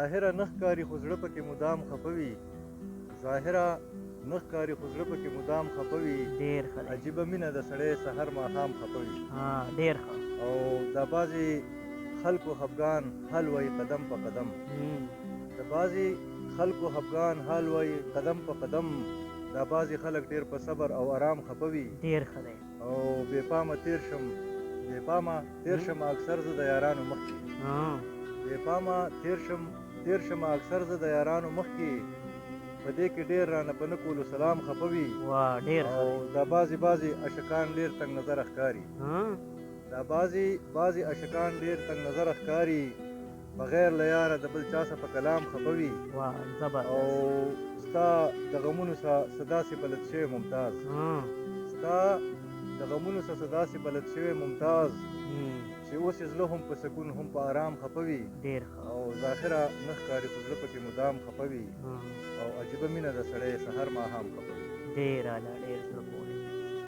ظاهره نه ښکاري خو زړه پکې مدام خفه وي ظاهره نه ښکاري خو زړه پکې مدام خفه وي ډېر ښه دی. عجیبه مینه د سړی سحر ماښام خفه وي ډېر ښه. او دا بعضې خلکو خفګان حل وایي قدم په قدم د بعضې خلکو خفګان حل وایي قدم په قدم دا بعضې خلک ډېر په صبر او آرام خفه وي ډېر ښه دی. او بې پامه تیر شم اکثر زه د یارانو مخکې بې پامه تیر شم اکثر زه د یارانو مخکې په دې کې ډېر رانه په نه کولو سلام خفه وي ډېر ښه. او دا بعضې عاشقان ډېر تنګ نظره ښکاري دا بعضې عاشقان ډېر تنګ نظره ښکاري بغیر له یاره د بل چا څه په کلام خفه وي او ستا د غمونو څه داسې بلد شوی ممتاز ستا د غمونو څه داسې بلد شوی ممتاز چې اوس یې زړه هم په سکون هم په آرام خفه وي ډېر ښه. او ظاهره نه ښکاري خو زړه پکې مدام خفه وي او عجیبه مینه د سړی سحر ماښام خفه وي ډېر اعلی ډېر زړه پورې.